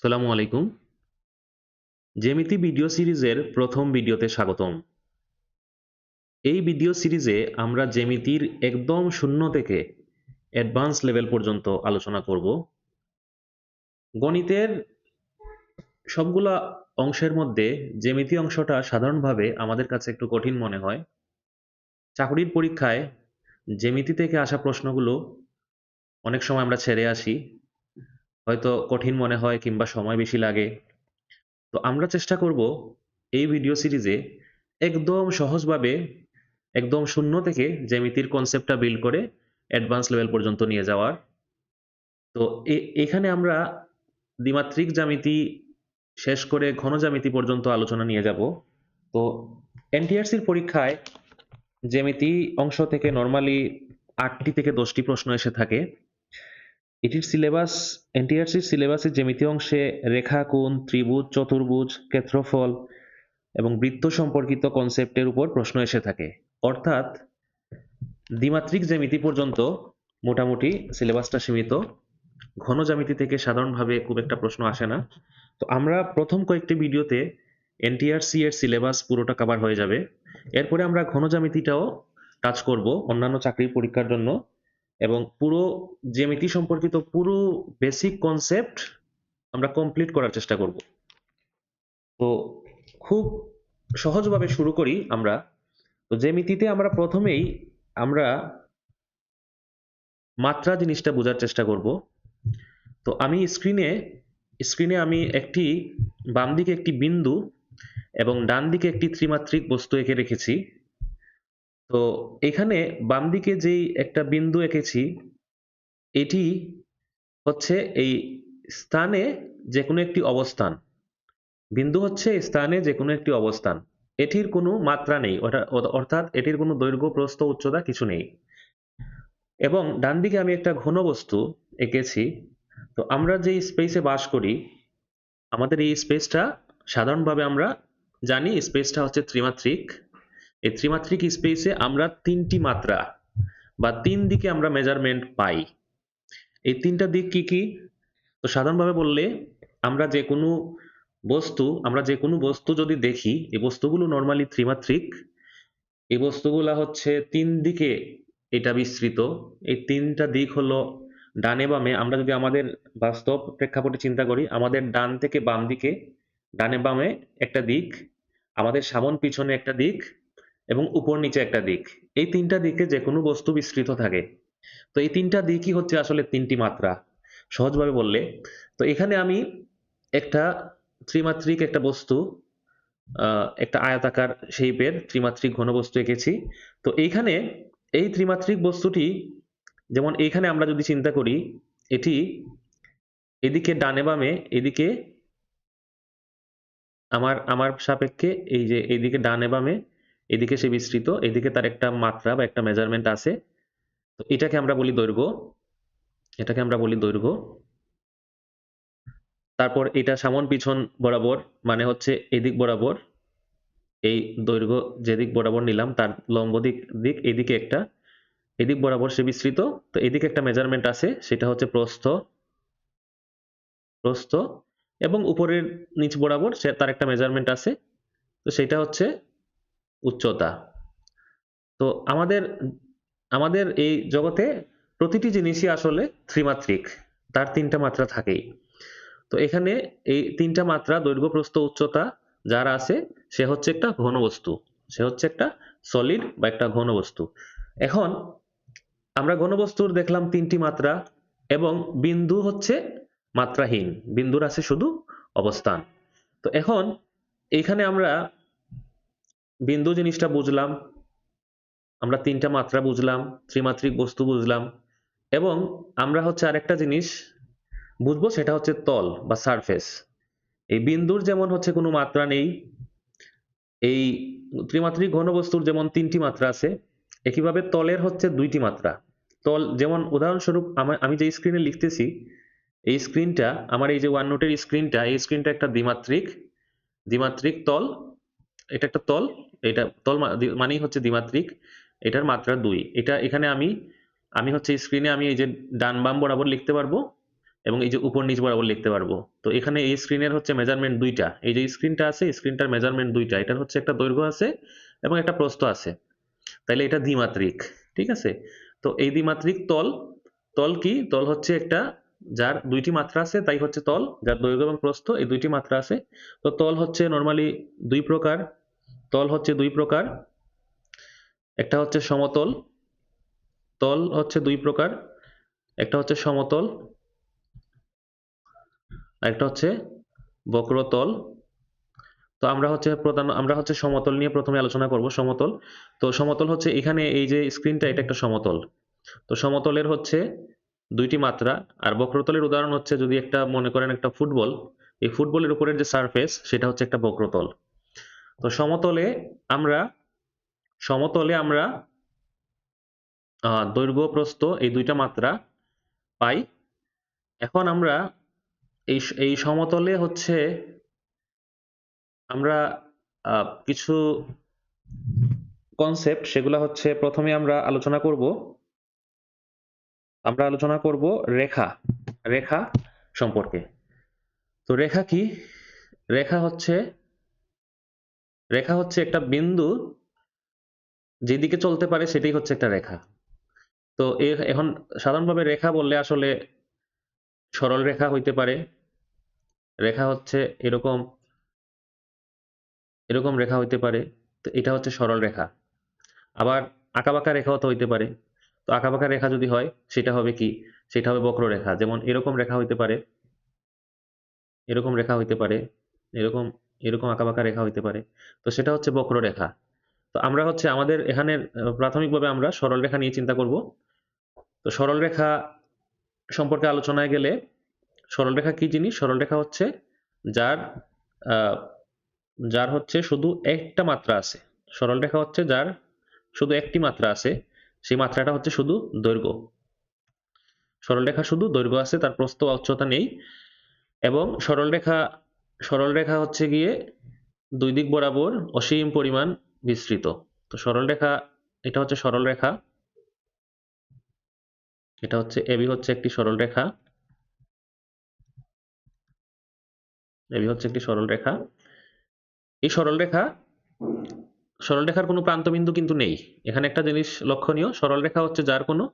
আসসালামু আলাইকুম। জ্যামিতি ভিডিও সিরিজের প্রথম ভিডিওতে স্বাগতম। এই ভিডিও সিরিজে আমরা জ্যামিতির একদম শূন্য থেকে অ্যাডভান্স লেভেল পর্যন্ত আলোচনা করব। গণিতের সবগুলা অংশের মধ্যে জ্যামিতি অংশটা সাধারণভাবে আমাদের কাছে একটু কঠিন মনে হয়। চাকরির পরীক্ষায় জ্যামিতি থেকে আসা প্রশ্নগুলো অনেক সময় আমরা ছেড়ে আসি, হয়তো কঠিন মনে হয় কিংবা সময় বেশি লাগে। তো আমরা চেষ্টা করব এই ভিডিও সিরিজে একদম সহজভাবে একদম শূন্য থেকে জ্যামিতির কনসেপ্টটা বিল্ড করে অ্যাডভান্স লেভেল পর্যন্ত নিয়ে যাওয়ার। তো এখানে আমরা দ্বিমাত্রিক জ্যামিতি শেষ করে ঘন জ্যামিতি পর্যন্ত আলোচনা নিয়ে যাব। তো এনটিআরসির পরীক্ষায় জ্যামিতি অংশ থেকে নরমালি 8টি থেকে 10টি প্রশ্ন এসে থাকে। এটির সিলেবাস এনটিআরসির সিলেবাসে জ্যামিতি অংশে রেখা, কোণ, ত্রিভুজ, চতুর্ভুজ, ক্ষেত্রফল এবং বৃত্ত সম্পর্কিত কনসেপ্টের উপর প্রশ্ন এসে থাকে। অর্থাৎ দ্বিমাত্রিক জ্যামিতি পর্যন্ত মোটামুটি সিলেবাসটা সীমিত। ঘন জ্যামিতি থেকে সাধারণভাবে খুব একটা প্রশ্ন আসে না। তো আমরা প্রথম কয়েকটি ভিডিওতে এনটিআরসি এর সিলেবাস পুরোটা কভার হয়ে যাবে। এরপরে আমরা ঘন জ্যামিতিটাও টাচ করব অন্যান্য চাকরির পরীক্ষার জন্য, এবং পুরো জ্যামিতি সম্পর্কিত পুরো বেসিক কনসেপ্ট আমরা কমপ্লিট করার চেষ্টা করব। তো খুব সহজভাবে শুরু করি আমরা। তো জ্যামিতিতে আমরা প্রথমেই আমরা মাত্রা জিনিসটা বোঝার চেষ্টা করব। তো আমি স্ক্রিনে আমি বাম দিকে একটি বিন্দু এবং ডান দিকে একটি ত্রিমাত্রিক বস্তু এঁকে রেখেছি। তো এখানে বাম দিকে যেই একটা বিন্দু এঁকেছি, এটি হচ্ছে এই স্থানে যে কোনো একটি অবস্থান। বিন্দু হচ্ছে স্থানে যে কোনো একটি অবস্থান। এটির কোনো মাত্রা নেই, অর্থাৎ এটির কোনো দৈর্ঘ্য, প্রস্থ, উচ্চতা কিছু নেই। এবং ডান দিকে আমি একটা ঘন বস্তু এঁকেছি। তো আমরা যে স্পেসে বাস করি, আমাদের এই স্পেসটা সাধারণভাবে আমরা জানি স্পেসটা হচ্ছে ত্রিমাত্রিক। এই ত্রিমাত্রিক স্পেসে আমরা তিনটি মাত্রা বা তিন দিকে আমরা মেজারমেন্ট পাই। এই তিনটা দিক কি কি? তো সাধারণভাবে বললে আমরা যে কোনো বস্তু যদি দেখি, এই বস্তুগুলো নর্মালি ত্রিমাত্রিক। এই বস্তুগুলা হচ্ছে তিন দিকে এটা বিস্তৃত। এই তিনটা দিক হলো ডানে বামে। আমরা যদি আমাদের বাস্তব প্রেক্ষাপটে চিন্তা করি, আমাদের ডান থেকে বাম দিকে, ডানে বামে একটা দিক, আমাদের সামন পিছনে একটা দিক এবং উপর নিচে একটা দিক। এই তিনটা দিকে যে কোনো বস্তু বিস্তৃত থাকে। তো এই তিনটা দিকই হচ্ছে আসলে তিনটি মাত্রা, সহজভাবে বললে। তো এখানে আমি একটা ত্রিমাত্রিক একটা বস্তু, একটা আয়তাকার শেপের ত্রিমাত্রিক ঘনবস্তু এঁকেছি। তো এইখানে এই ত্রিমাত্রিক বস্তুটি, যেমন এইখানে আমরা যদি চিন্তা করি, এটি এদিকে ডানে বামে, এদিকে আমার আমার সাপেক্ষে এই যে এইদিকে ডানে বামে, এদিকে সে বিস্তৃত, এদিকে তার একটা মাত্রা বা একটা মেজারমেন্ট আছে। তো এটাকে আমরা বলি দৈর্ঘ্য। তারপর এটা সামন পিছন বরাবর, মানে হচ্ছে এদিক বরাবর, এই দৈর্ঘ্য যেদিক বরাবর নিলাম তার লম্ব দিক দিক এদিকে একটা, এদিক বরাবর সে বিস্তৃত। তো এদিকে একটা মেজারমেন্ট আছে, সেটা হচ্ছে প্রস্থ প্রস্থ এবং উপরের নিচ বরাবর তার একটা মেজারমেন্ট আছে, তো সেটা হচ্ছে উচ্চতা। তো আমাদের আমাদের এই জগতে প্রতিটি জিনিসই আসলে ত্রিমাত্রিক, তার তিনটা মাত্রা থাকেই। তো এখানে এই তিনটা মাত্রা, দৈর্ঘ্য, প্রস্থ, উচ্চতা যার আছে, সে হচ্ছে একটা ঘনবস্তু, সে হচ্ছে একটা সলিড বা একটা ঘনবস্তু। এখন আমরা ঘনবস্তুর দেখলাম তিনটি মাত্রা, এবং বিন্দু হচ্ছে মাত্রাহীন, বিন্দুর আছে শুধু অবস্থান। তো এখন এইখানে আমরা বিন্দু জিনিসটা বুঝলাম, আমরা তিনটা মাত্রা বুঝলাম, ত্রিমাত্রিক বস্তু বুঝলাম, এবং আমরা হচ্ছে আরেকটা জিনিস বুঝবো, সেটা হচ্ছে তল বা সারফেস। এই বিন্দুর যেমন হচ্ছে কোনো মাত্রা নেই, এই ত্রিমাত্রিক ঘনবস্তুর যেমন তিনটি মাত্রা আছে, একইভাবে তলের হচ্ছে দুইটি মাত্রা। তল যেমন উদাহরণস্বরূপ আমি যে স্ক্রিনে লিখতেছি, এই স্ক্রিনটা আমার, এই যে ওয়ান নোটের স্ক্রিনটা, এই স্ক্রিনটা একটা দ্বিমাত্রিক দ্বিমাত্রিক তল। এটা একটা তল, এটা তল মানেই হচ্ছে দ্বিমাত্রিক। এটার মাত্রা দুই। এটা এখানে আমি আমি হচ্ছে স্ক্রিনে আমি এই যে ডান বাম বরাবর লিখতে পারবো, এবং এই যে উপর নিচ বরাবর লিখতে পারবো। তো এখানে এই স্ক্রিনের হচ্ছে মেজারমেন্ট দুইটা, এই যে স্ক্রিনটা আছে স্ক্রিনটার মেজারমেন্ট দুইটা, এটার হচ্ছে একটা দৈর্ঘ্য আছে এবং একটা প্রস্থ আছে, তাইলে এটা দ্বিমাত্রিক। ঠিক আছে, তো এই দ্বিমাত্রিক তল, তল কি, তল হচ্ছে একটা যার দুইটি মাত্রা আছে তাই হচ্ছে তল, যার দৈর্ঘ্য এবং প্রস্থ এই দুইটি মাত্রা আছে। তো তল হচ্ছে নর্মালি দুই প্রকার, তল হচ্ছে দুই প্রকার, একটা হচ্ছে সমতল, তল হচ্ছে দুই প্রকার, একটা হচ্ছে সমতল, আর একটা হচ্ছে বক্রতল। তো আমরা হচ্ছে সমতল নিয়ে প্রথমে আলোচনা করব, সমতল। তো সমতল হচ্ছে এখানে এই যে স্ক্রিনটা, এটা একটা সমতল। তো সমতলের হচ্ছে দুইটি মাত্রা, আর বক্রতলের উদাহরণ হচ্ছে যদি একটা মনে করেন একটা ফুটবল, এই ফুটবলের উপরের যে সারফেস সেটা হচ্ছে একটা বক্রতল। তো আমরা সমতলে আমরা দৈর্ঘ্য প্রস্থ এই দুইটা মাত্রা পাই। এখন আমরা এই সমতলে হচ্ছে আমরা কিছু কনসেপ্ট, সেগুলা হচ্ছে প্রথমে আমরা আলোচনা করব রেখা, রেখা সম্পর্কে। তো রেখা কি, রেখা হচ্ছে একটা বিন্দু যেদিকে চলতে পারে সেটাই হচ্ছে একটা রেখা। তো এখন সাধারণভাবে রেখা বললে আসলে সরল রেখা হইতে পারে, রেখা হচ্ছে এরকম এরকম রেখা হইতে পারে, তো এটা হচ্ছে সরল রেখা। আবার আঁকাবাঁকা রেখাও তো হইতে পারে। তো আঁকাবাঁকা রেখা যদি হয় সেটা হবে কি, সেটা হবে বক্ররেখা। যেমন এরকম রেখা হইতে পারে, এরকম রেখা হইতে পারে, এরকম এরকম আঁকাবাঁকা রেখা হইতে পারে, তো সেটা হচ্ছে বক্ররেখা। তো আমরা হচ্ছে আমাদের এখানে প্রাথমিকভাবে আমরা সরল রেখা নিয়ে চিন্তা করব। তো সরল রেখা সম্পর্কে আলোচনায় গেলে, সরল রেখা কি জিনিস, সরল রেখা হচ্ছে যার আহ, যার হচ্ছে শুধু একটা মাত্রা আছে। সরল রেখা হচ্ছে যার শুধু একটি মাত্রা আছে, সেই মাত্রাটা হচ্ছে শুধু দৈর্ঘ্য। সরল রেখা শুধু দৈর্ঘ্য আছে, তার প্রস্থ বা উচ্চতা নেই। এবং সরল রেখা হচ্ছে গিয়ে দুই দিক বরাবর অসীম পরিমাণ বিস্তৃত। তো সরল রেখা, এটা হচ্ছে সরল রেখা, এটা হচ্ছে এবি, হচ্ছে একটি সরল রেখা, এবি হচ্ছে একটি সরল রেখা। এই সরল রেখার কোনো প্রান্তবিন্দু কিন্তু নেই। এখানে একটা জিনিস লক্ষণীয়, সরল রেখা হচ্ছে যার কোনো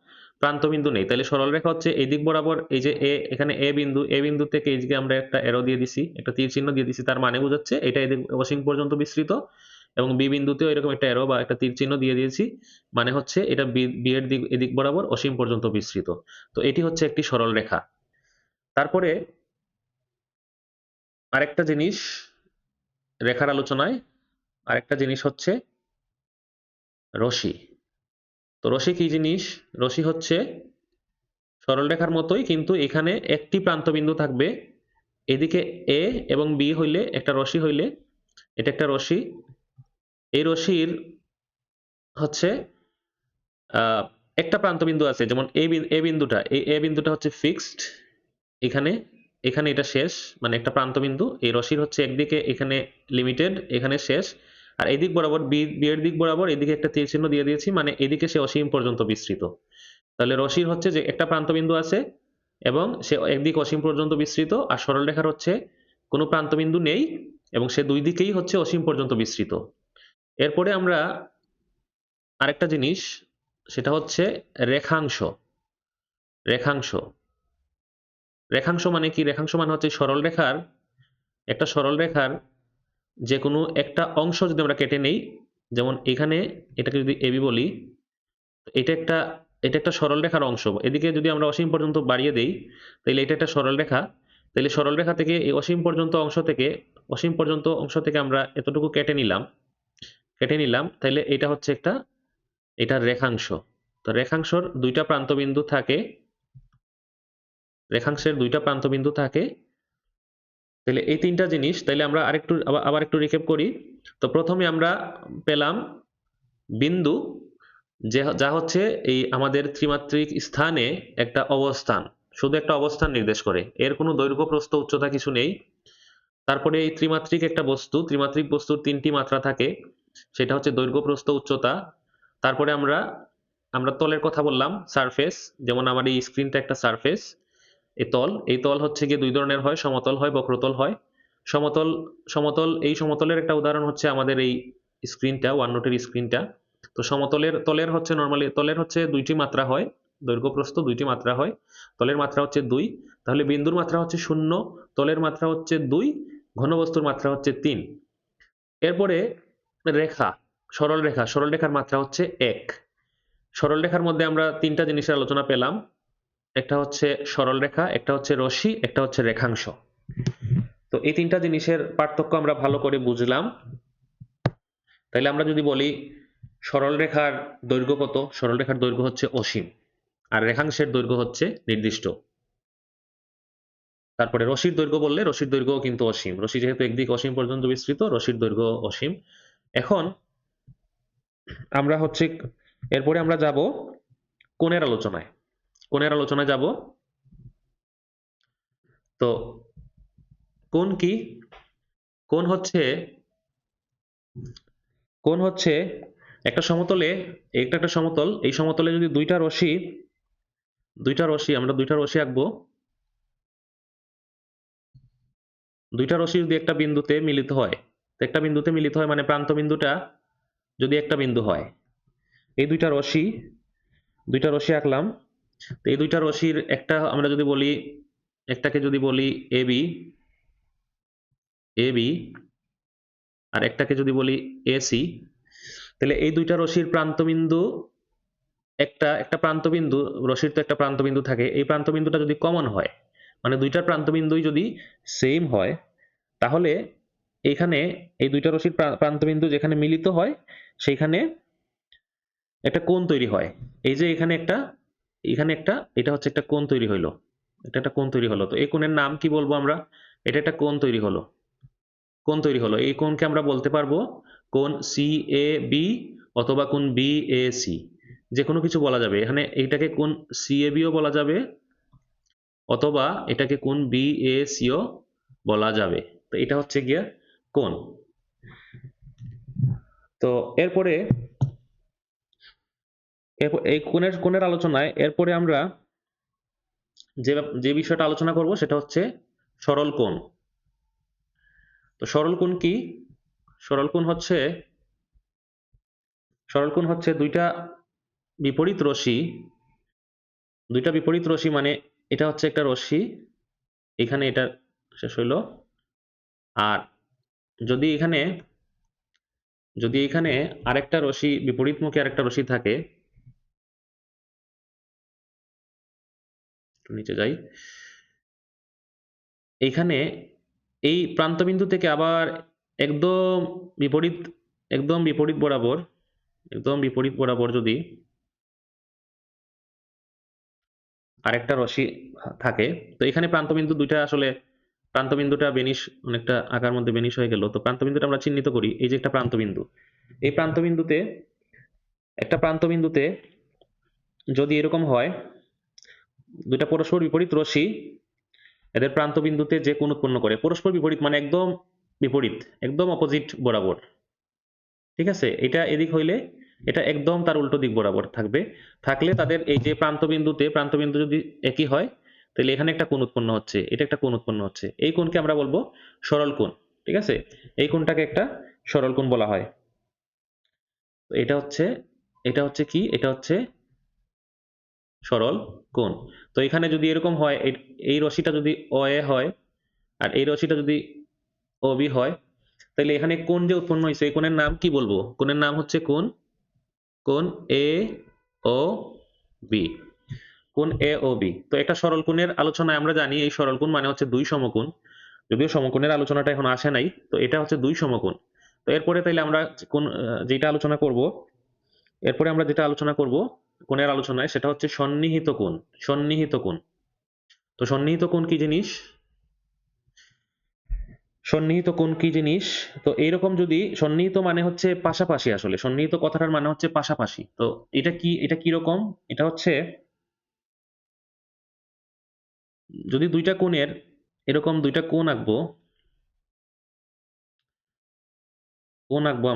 প্রান্তবিন্দু নেই। তাহলে সরল রেখা হচ্ছে এই দিক বরাবর, এই যে এখানে এ বিন্দু থেকে এই দিকে আমরা একটা অ্যারো দিয়ে দিছি, একটা তীর চিহ্ন দিয়ে দিছি, তার মানে বোঝাচ্ছে এটা এদিক অসীম পর্যন্ত বিস্তৃত। এবং বি বিন্দুতেও এরকম একটা অ্যারো বা একটা তীর চিহ্ন দিয়ে দিয়েছি, মানে হচ্ছে এটা বি এর দিক এদিক বরাবর অসীম পর্যন্ত বিস্তৃত। তো এটি হচ্ছে একটি সরল রেখা। তারপরে আরেকটা জিনিস রেখার আলোচনায়, আরেকটা জিনিস হচ্ছে রশি। তো রশি কি জিনিস, রশি হচ্ছে সরল রেখার মতোই, কিন্তু এখানে একটি প্রান্তবিন্দু থাকবে। এদিকে এ এবং বি হইলে একটা রশি হইলে, এটা একটা রশি। এই রশির হচ্ছে আহ, একটা প্রান্তবিন্দু আছে, যেমন এ বিন্দুটা হচ্ছে ফিক্সড এখানে, এখানে এটা শেষ, মানে একটা প্রান্তবিন্দু। এই রশির হচ্ছে একদিকে এখানে লিমিটেড, এখানে শেষ। আর এদিক বরাবর বি এর দিক বরাবর এদিকে একটা তীর চিহ্ন দিয়ে দিয়েছি, মানে এদিকে সে অসীম পর্যন্ত বিস্তৃত। তাহলে রশির হচ্ছে যে একটা প্রান্তবিন্দু আছে এবং সে একদিক অসীম পর্যন্ত বিস্তৃত, আর সরলরেখার হচ্ছে কোনো প্রান্তবিন্দু নেই এবং সে দুই দিকেই হচ্ছে অসীম পর্যন্ত বিস্তৃত। এরপরে আমরা আরেকটা জিনিস, সেটা হচ্ছে রেখাংশ। রেখাংশ রেখাংশ মানে কি, রেখাংশ মানে হচ্ছে সরল রেখার যে কোনো একটা অংশ যদি আমরা কেটে নেই, যেমন এখানে এটাকে যদি এবি বলি, এটা একটা এটা একটা সরল রেখার অংশ, এদিকে যদি আমরা অসীম পর্যন্ত বাড়িয়ে দেই তাহলে এটা একটা সরল রেখা। তাহলে সরল রেখা থেকে এই অসীম পর্যন্ত অংশ থেকে আমরা এতটুকু কেটে নিলাম, তাহলে এটা হচ্ছে এটা রেখাংশ। তো রেখাংশের দুইটা প্রান্তবিন্দু থাকে। তাহলে এই তিনটা জিনিস, তাহলে আমরা আবার একটু রিক্যাপ করি। তো প্রথমে আমরা পেলাম বিন্দু, যা হচ্ছে এই আমাদের ত্রিমাত্রিক স্থানে একটা অবস্থান, শুধু একটা অবস্থান নির্দেশ করে, এর কোনো দৈর্ঘ্য প্রস্থ উচ্চতা কিছু নেই। তারপরে এই ত্রিমাত্রিক বস্তুর তিনটি মাত্রা থাকে, সেটা হচ্ছে দৈর্ঘ্য প্রস্থ উচ্চতা। তারপরে আমরা তলের কথা বললাম, সারফেস, যেমন আমার এই স্ক্রিনটা একটা সারফেস। এই তল হচ্ছে গিয়ে দুই ধরনের হয়, সমতল হয়, বক্রতল হয়। সমতল সমতল এই সমতলের একটা উদাহরণ হচ্ছে আমাদের এই স্ক্রিনটা, OneNote এর স্ক্রিনটা। তো সমতলের তলের হচ্ছে নরমালি তলের হচ্ছে দুইটি মাত্রা হয়, দৈর্ঘ্য প্রস্থ দুইটি মাত্রা হয়। তলের মাত্রা হচ্ছে 2, তাহলে বিন্দুর মাত্রা হচ্ছে 0, তলের মাত্রা হচ্ছে 2, ঘনবস্তুর মাত্রা হচ্ছে 3। এরপরে রেখা, সরল রেখার মাত্রা হচ্ছে 1। সরল রেখার মধ্যে আমরা তিনটা জিনিসের আলোচনা পেলাম, একটা হচ্ছে সরল রেখা, একটা হচ্ছে রশ্মি, একটা হচ্ছে রেখাংশ। তো এই তিনটা জিনিসের পার্থক্য আমরা ভালো করে বুঝলাম। তাইলে আমরা যদি বলি সরল রেখার দৈর্ঘ্য কত, সরল রেখার দৈর্ঘ্য হচ্ছে অসীম, আর রেখাংশের দৈর্ঘ্য হচ্ছে নির্দিষ্ট। তারপরে রশ্মির দৈর্ঘ্য বললে রশ্মির দৈর্ঘ্য কিন্তু অসীম, রশ্মি যেহেতু একদিক অসীম পর্যন্ত বিস্তৃত, রশ্মির দৈর্ঘ্য অসীম। এখন আমরা হচ্ছে এরপরে আমরা যাব কোণের আলোচনায়, কোণের আলোচনায় যাব। তো কোণ কি? কোণ হচ্ছে কোণ হচ্ছে একটা সমতলে, এটা একটা সমতল, এই সমতলে যদি আমরা দুইটা রশ্মি আঁকবো, দুইটা রশ্মি যদি একটা বিন্দুতে মিলিত হয়, তো একটা বিন্দুতে মিলিত হয় মানে প্রান্ত বিন্দুটা যদি একটা বিন্দু হয়, এই দুইটা রশ্মি আঁকলাম। তো এই দুইটা রশ্মির একটা আমরা যদি বলি, একটাকে যদি বলি এবি, এবি, আর একটাকে যদি বলি এসি, তাহলে এই দুইটা রশ্মির প্রান্তবিন্দু, একটা একটা প্রান্তবিন্দু, রশ্মির তো একটা প্রান্তবিন্দু থাকে, এই প্রান্তবিন্দুটা যদি কমন হয়, মানে দুইটার প্রান্তবিন্দুই যদি সেম হয়, তাহলে এইখানে এই দুইটা রশ্মির প্রান্তবিন্দু যেখানে মিলিত হয় সেইখানে একটা কোণ তৈরি হয়। এই যে এখানে একটা এটা হচ্ছে একটা কোণ তৈরি হইলো, এটা একটা কোণ তৈরি হলো। তো এই কোণের নাম কি বলবো আমরা? এটা একটা কোণ তৈরি হলো। এই কোণকে আমরা বলতে পারবো কোণ সিএবি অথবা কোণ বিএসি, যে কোনো কিছু বলা যাবে। এখানে এইটাকে কোণ সিএবিও বলা যাবে অথবা এটাকে কোণ বিএসিও বলা যাবে। তো এটা হচ্ছে গিয়া কোণ। তো এরপরে এই কোণের আলোচনায় এরপরে আমরা যে যে বিষয়টা আলোচনা করব সেটা হচ্ছে সরল কোণ। তো সরল কোণ কি? সরল কোণ হচ্ছে দুইটা বিপরীত রশ্মি, মানে এটা হচ্ছে একটা রশ্মি, এখানে এটা শেষ হইলো। আর যদি এখানে আরেকটা রশ্মি, বিপরীতমুখী আরেকটা রশ্মি থাকে, একটু নিচে যাই, এইখানে এই প্রান্তবিন্দু থেকে আবার একদম বিপরীত, একদম বিপরীত বরাবর, যদি আরেকটা রশ্মি থাকে, তো এখানে প্রান্তবিন্দুটা বেনিশ, অনেকটা আকার মধ্যে বেনিশ হয়ে গেল। তো প্রান্তবিন্দুটা আমরা চিহ্নিত করি, এই যে একটা প্রান্তবিন্দু, এই প্রান্তবিন্দুতে যদি এরকম হয়, দুইটা পরস্পর বিপরীত রশ্মি এদের প্রান্তবিন্দুতে যে কোণ উৎপন্ন করে, পরস্পর বিপরীত মানে একদম বিপরীত, একদম অপোজিট বরাবর, ঠিক আছে? এটা এদিক হইলে এটা একদম তার উল্টো দিক বরাবর থাকলে তাদের এই যে প্রান্তবিন্দু যদি একই হয়, তাহলে এখানে একটা কোণ উৎপন্ন হচ্ছে, এটা একটা কোণ উৎপন্ন হচ্ছে, এই কোণকে আমরা বলবো সরল কোণ, ঠিক আছে? এই কোণটাকে একটা সরল কোণ বলা হয়। তো এটা হচ্ছে কি? এটা হচ্ছে সরল কোণ। তো এখানে যদি এরকম হয়, এই রশ্মিটা যদি OA হয় আর এই রশ্মিটা যদি OB হয়, তাহলে এখানে কোণ যে উৎপন্ন হয়েছে, এই কোণের নাম কি বলবো? কোণের নাম হচ্ছে কোণ AOB, কোণ AOB। তো একটা সরল কোণের আলোচনায় আমরা জানি এই সরল কোণ মানে হচ্ছে দুই সমকোণ, যদিও সমকোণের আলোচনাটা এখন আসে নাই, তো এটা হচ্ছে দুই সমকোণ। তো এরপরে তাইলে আমরা যেটা আলোচনা করব, কোণের আলোচনায়, সেটা হচ্ছে সন্নিহিত কোণ। তো সন্নিহিত কোণ কি জিনিস? তো এইরকম যদি সন্নিহিত মানে হচ্ছে পাশাপাশি, আসলে সন্নিহিত কথাটার মানে হচ্ছে পাশাপাশি। তো এটা কি রকম? এটা হচ্ছে যদি দুইটা কোণের এরকম দুইটা কোণ আঁকবো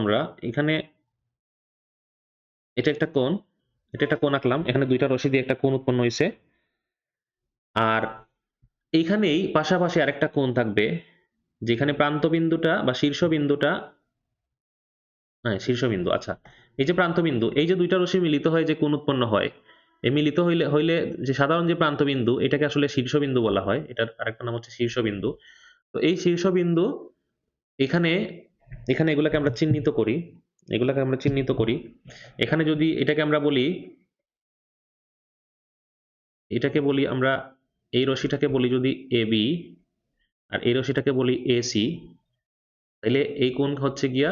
আমরা, এখানে এটা একটা কোণ, আঁকলাম, এখানে দুইটা রশ্মি দিয়ে একটা কোণ উৎপন্ন হয়েছে। আর এইখানেই পাশাপাশি আরেকটা কোণ থাকবে, যেখানে প্রান্তবিন্দুটা বা শীর্ষবিন্দুটা, হ্যাঁ শীর্ষবিন্দু, আচ্ছা, এই যে প্রান্তবিন্দু, এই যে দুইটা রশ্মি মিলিত হয়ে যে কোণ উৎপন্ন হয়, এই মিলিত হইলে হইলে যে সাধারণ যে প্রান্তবিন্দু, এটাকে আসলে শীর্ষবিন্দু বলা হয়, এটার আরেকটা নাম হচ্ছে শীর্ষবিন্দু। তো এই শীর্ষবিন্দু এখানে, এখানে এগুলাকে আমরা চিহ্নিত করি, এগুলাকে আমরা চিহ্নিত করি। এখানে যদি এটাকে আমরা বলি, এটাকে বলি আমরা, এই রশ্মিটাকে বলি যদি এ বি, আর এই রশ্মিটাকে বলি এ সি, তাহলে এই কোণ হচ্ছে গিয়া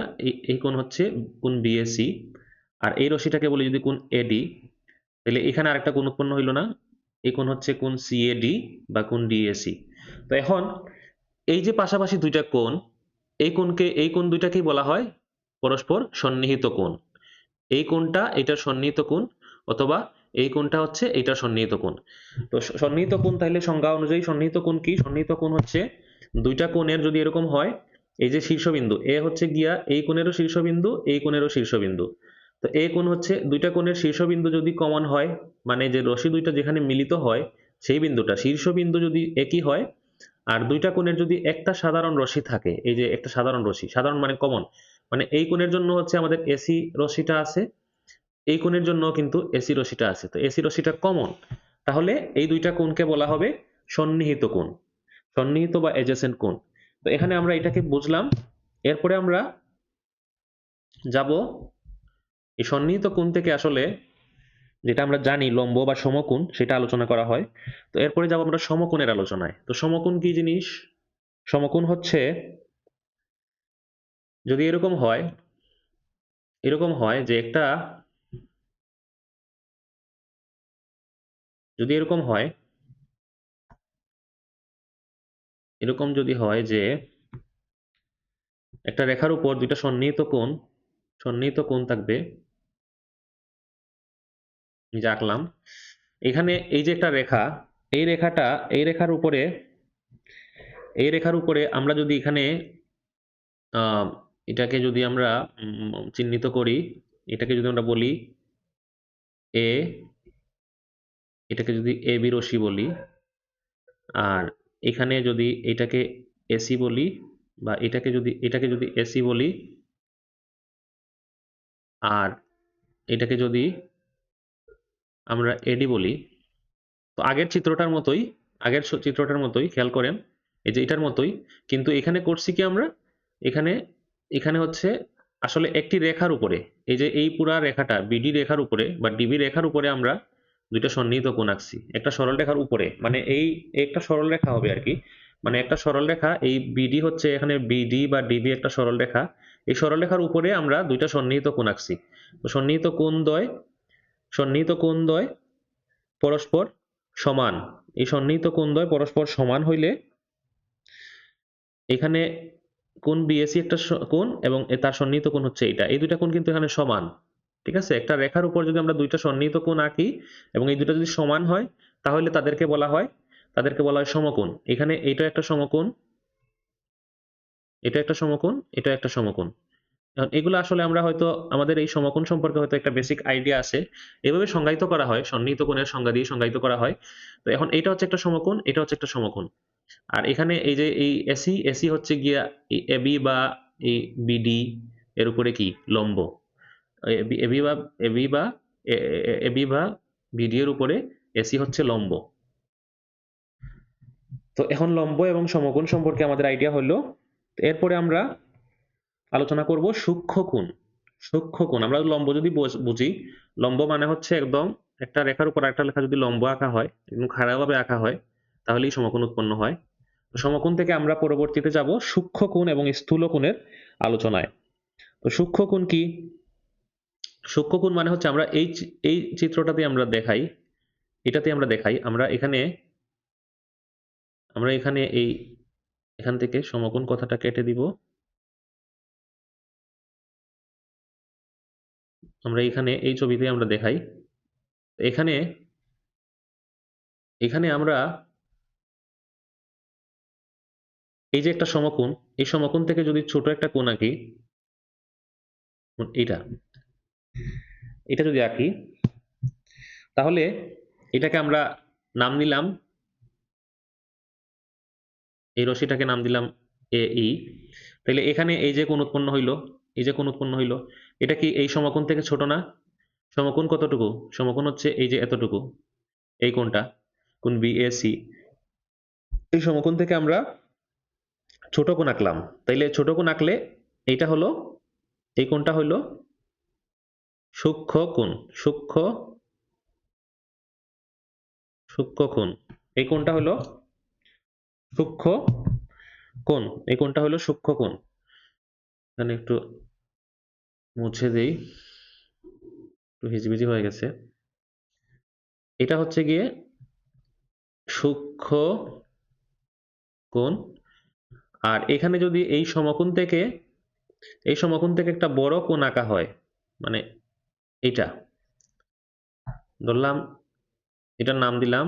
এই কোণ হচ্ছে কোণ বিএসি, আর এই রশ্মিটাকে বলি যদি কোণ এডি, তাহলে এখানে আরেকটা কোণ উৎপন্ন হইল না, এই কোণ হচ্ছে কোণ সিএডি বা কোণ ডিএসি। তো এখন এই যে পাশাপাশি দুইটা কোণ, এই কোণ দুইটাকেই বলা হয় পরস্পর সন্নিহিত কোণ। এই কোণটা এটার সন্নিহিত কোণ, অথবা এই কোণটা হচ্ছে এটার সন্নিহিত কোণ। তো সন্নিহিত কোণ তাহলে সংজ্ঞা অনুযায়ী সন্নিহিত কোণ কি? সন্নিহিত কোণ হচ্ছে দুইটা কোণের যদি এরকম হয়, এই যে শীর্ষবিন্দু এ হচ্ছে গিয়া এই কোণেরও শীর্ষবিন্দু, এই কোণেরও শীর্ষবিন্দু। তো এই কোণ হচ্ছে দুইটা কোণের শীর্ষবিন্দু যদি কমন হয়, মানে যে রশ্মি দুইটা যেখানে মিলিত হয় সেই বিন্দুটা শীর্ষবিন্দু যদি একই হয়, আর দুইটা কোণের যদি একটা সাধারণ রশ্মি থাকে, এই যে একটা সাধারণ রশ্মি, সাধারণ মানে কমন, মানে এই কোণের জন্য হচ্ছে আমাদের এসি রশ্মিটা আছে, এই কোণের জন্য কিন্তু এসি রশ্মিটা আছে, তো এসি রশ্মিটা কমন, তাহলে এই দুইটা কোণকে বলা হবে সন্নিহিত কোণ, সন্নিহিত বা এডজেসেন্ট কোণ। তো এখানে আমরা এটাকে বুঝলাম। এরপরে আমরা যাব এই সন্নিহিত কোণ থেকে আসলে যেটা আমরা জানি লম্ব বা সমকোণ, সেটা আলোচনা করা হয়। তো এরপরে যাব আমরা সমকোণের আলোচনায়। তো সমকোণ কি জিনিস? সমকোণ হচ্ছে যদি এরকম হয়, এরকম হয় যে একটা, যদি এরকম হয়, এরকম যদি হয় যে একটা রেখার উপর দুইটা সন্নিহিত কোণ, সন্নিহিত কোণ থাকবে, যে আঁকলাম এখানে, এই যে একটা রেখা, এই রেখাটা, এই রেখার উপরে, এই রেখার উপরে আমরা যদি এখানে আহ, এটাকে যদি আমরা চিহ্নিত করি, এটাকে যদি আমরা বলি এ, এটাকে যদি এ বি রশ্মি বলি, আর এখানে যদি এটাকে এসি বলি, বা এটাকে যদি এসি বলি, আর এটাকে যদি আমরা এডি বলি, তো আগের চিত্রটার মতোই, আগের চিত্রটার মতোই খেয়াল করেন, এই যে এটার মতোই, কিন্তু এখানে করছি কি আমরা, এখানে, এখানে হচ্ছে আসলে একটি রেখার উপরে, এই যে এই পুরা রেখাটা বিডি রেখার উপরে বা ডিবি রেখার উপরে আমরা দুইটা সন্নিহিত কোণ আঁকছি একটা সরল রেখার উপরে, মানে এই একটা সরল রেখা হবে আর কি, মানে একটা সরল রেখা, এই বিডি হচ্ছে এখানে বিডি বা ডিবি একটা সরল রেখা, এই সরল রেখার উপরে আমরা দুইটা সন্নিহিত কোণ আঁকছি। তো সন্নিহিত কোণ দ্বয় পরস্পর সমান, এই সন্নিহিত কোণদ্বয় পরস্পর সমান হইলে এখানে কোণ বিএসি একটা কোণ এবং তার সন্নিহিত কোণ হচ্ছে এইটা, এই দুইটা কোণ কিন্তু এখানে সমান। ঠিক আছে, একটা রেখার উপর যদি আমরা দুইটা সন্নিহিত কোণ আঁকি এবং এই দুটো যদি সমান হয়, তাহলে তাদেরকে বলা হয় সমকোণ। এখানে এইটা একটা সমকোণ, এটা একটা সমকোণ, এটা একটা সমকোণ। এখন এগুলো আসলে আমরা হয়তো আমাদের এই সমকোণ সম্পর্কে হয়তো একটা বেসিক আইডিয়া আছে, এভাবে সংজ্ঞায়িত করা হয়, সন্নিহিত কোণের সংজ্ঞা দিয়ে সংজ্ঞায়িত করা হয়। তো এখন এটা হচ্ছে একটা সমকোণ, এটা হচ্ছে একটা সমকোণ, আর এখানে এই যে এই এসি, এসি হচ্ছে গিয়া এবি বা এই বিডি এর উপরে কি লম্ব, এবি বা এবি বা এবি বা বিডি এর উপরে এসি হচ্ছে লম্ব। তো এখন লম্ব এবং সমকোণ সম্পর্কে আমাদের আইডিয়া হলো। এরপরে আমরা আলোচনা করব সূক্ষ্ম কোণ। সূক্ষ্ম কোণ, আমরা লম্ব যদি বুঝি, লম্ব মানে হচ্ছে একদম একটা রেখার উপর একটা রেখা যদি লম্ব আঁকা হয় এবং খাড়াভাবে আঁকা হয়, তাহলেই সমকোণ উৎপন্ন হয়। সমকোণ থেকে আমরা পরবর্তীতে যাব সূক্ষ্ম কোণ এবং স্থূল কোণের আলোচনায়। তো সূক্ষ্ম কোণ কি? সূক্ষ্ম কোণ মানে হচ্ছে আমরা এই চিত্রটাতে আমরা দেখাই, এটাতে আমরা দেখাই, আমরা এখানে এখান থেকে সমকোণ কথাটা কেটে দিব, আমরা এখানে এই ছবিতে আমরা দেখাই, এখানে, এখানে আমরা এই যে একটা সমকোণ, এই সমকোণ থেকে যদি ছোট একটা কোণ আঁকি, এটা, এটা যদি আঁকি, তাহলে এটাকে আমরা নাম নিলাম এই রশ্মিটাকে নাম দিলাম এ ই। তাহলে এখানে এই যে কোণ উৎপন্ন হইলো, এই যে কোণ উৎপন্ন হইলো, এটা কি এই সমকোণ থেকে ছোট না? সমকোণ কতটুকু? সমকোণ হচ্ছে এই যে এতটুকু, এই কোণটা, কোণ বিএসি। এই সমকোণ থেকে আমরা ছোট কোণ আঁকলাম। তাইলে ছোট কোণ আঁকলে এইটা হলো, এই কোণটা হইলো সূক্ষ্ম কোণ। সূক্ষ্ম সূক্ষ্ম কোণ। এই কোণটা হলো সূক্ষ্ম কোণ। এই কোণটা হলো সূক্ষ্ম কোণ। এখানে একটু মুছে দেই, একটু হিজিবিজি হয়ে গেছে। এটা হচ্ছে গিয়ে সূক্ষ্ম কোণ। আর এখানে যদি এই সমকোণ থেকে, এই সমকোণ থেকে একটা বড় কোণ আঁকা হয়, মানে এইটা ধরলাম, এটার নাম দিলাম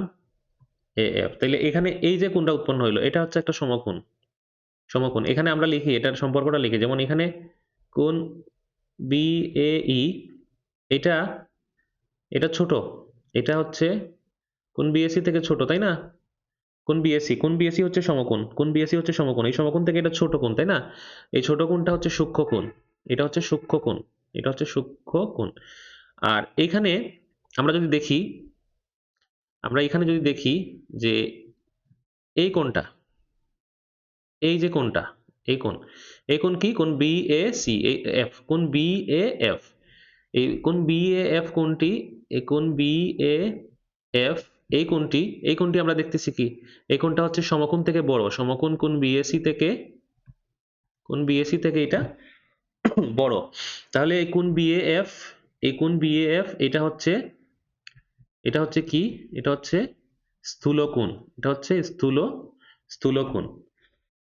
এ এফ। তাহলে এখানে এই যে কোণটা উৎপন্ন হইলো, এটা হচ্ছে একটা সমকোণ। সমকোণ এখানে আমরা লিখি, এটার সম্পর্কটা লিখি, যেমন এখানে কোণ বি এ ই, এটা এটা ছোট, এটা হচ্ছে কোণ বিএসি থেকে ছোট, তাই না? কোণ বিএসি হচ্ছে সমকোণ, কোণ বিএসি হচ্ছে সমকোণ, এই সমকোণ থেকে এটা ছোট কোণ, তাই না? এই ছোট কোণটা হচ্ছে সূক্ষ্ম কোণ, এটা হচ্ছে সূক্ষ্ম কোণ, এটা হচ্ছে সূক্ষ্ম কোণ। আর এইখানে আমরা যদি দেখি, আমরা এখানে যদি দেখি যে এই কোণটা, এই যে কোণটা, এই কোণ, এই কোণ কি? কোণ বি এ সি, এই এফ, কোণ বি এ এফ। এই কোণ বি এ এফ কোণটি, এই কোণ বি এ এফ, এই কোণটি, এই কোণটি আমরা দেখতেছি কি, এই কোণটা হচ্ছে সমকোণ থেকে বড়, সমকোণ কোণ বিএসি থেকে, কোণ বিএসি থেকে এটা বড়। তাহলে এই কোণ বিএএফ, এই কোণ বিএএফ এটা হচ্ছে, এটা হচ্ছে কি? এটা হচ্ছে স্থূল কোণ, এটা হচ্ছে স্থূল কোণ।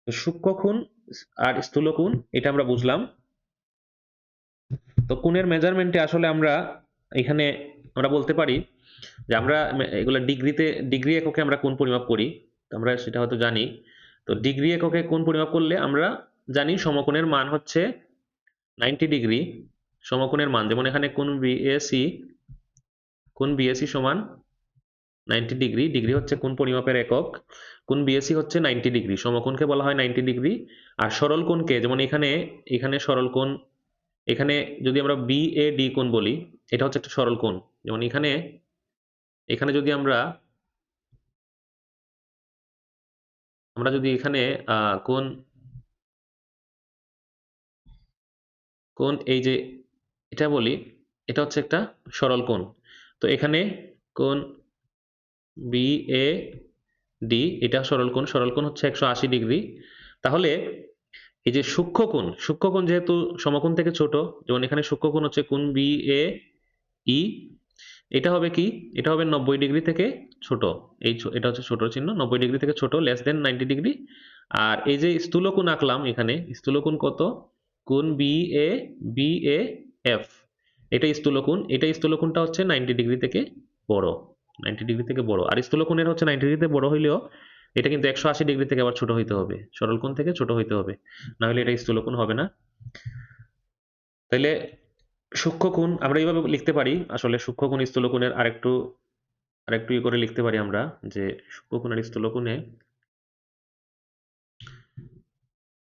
তো সূক্ষ্ম কোণ আর স্থূল কোণ এটা আমরা বুঝলাম। তো কোণের মেজারমেন্টে আসলে আমরা এখানে আমরা বলতে পারি যে আমরা এগুলো ডিগ্রিতে, ডিগ্রি এককে আমরা কোণ পরিমাপ করি, তো আমরা সেটা হয়তো জানি। তো ডিগ্রি এককে কোণ পরিমাপ করলে আমরা জানি সমকোণের মান হচ্ছে 90 ডিগ্রি। সমকোণের মান যেমন এখানে কোণ বিএসি, কোণ বিএসি সমান 90 ডিগ্রি, ডিগ্রি হচ্ছে কোণ পরিমাপের একক। কোণ বিএসি হচ্ছে 90 ডিগ্রি, সমকোণকে বলা হয় 90 ডিগ্রি। আর সরল কোণকে, যেমন এখানে, এখানে সরল কোণ, এখানে যদি আমরা বিএডি কোণ বলি, এটা হচ্ছে একটা সরল কোণ। যেমন এখানে, এখানে যদি আমরা, আমরা যদি এখানে কোণ, কোণ এই যে এটা বলি, এটা হচ্ছে একটা সরল কোণ। তো এখানে কোণ বিএডি এটা সরল কোণ, সরল কোণ হচ্ছে 180 ডিগ্রি। তাহলে এই যে সূক্ষ্ম কোণ, সূক্ষ্ম কোণ যেহেতু সমকোণ থেকে ছোট, যেমন এখানে সূক্ষ্ম কোণ হচ্ছে কোণ বিএই, এটা হবে কি? এটা হবে 90 ডিগ্রি থেকে ছোট। এই এটা হচ্ছে ছোট চিহ্ন, 90 ডিগ্রি থেকে ছোট, লেস দেন 90 ডিগ্রি। আর এই যে স্থূল কোণ আঁকলাম এখানে, স্থূল কোণ কত? কোণ বিএএফ, এটা স্থূল কোণ, এটা স্থূল কোণটা হচ্ছে 90 ডিগ্রি থেকে বড়, 90 ডিগ্রি থেকে বড়। আর স্থূল কোণের হচ্ছে 90 ডিগ্রিতে বড় হইলেও এটা কিন্তু 180 ডিগ্রি থেকে আবার ছোট হইতে হবে, সরল কোণ থেকে ছোট হইতে হবে, না হলে এটা স্থূল কোণ হবে না। তাইলে সূক্ষ্ম কোণ আমরা এইভাবে লিখতে পারি। আসলে সূক্ষ্ম কোণ স্থূল কোণের আরেকটু, আরেকটু করে লিখতে পারি আমরা, যে সূক্ষ্ম কোণ আর স্থূল কোণে,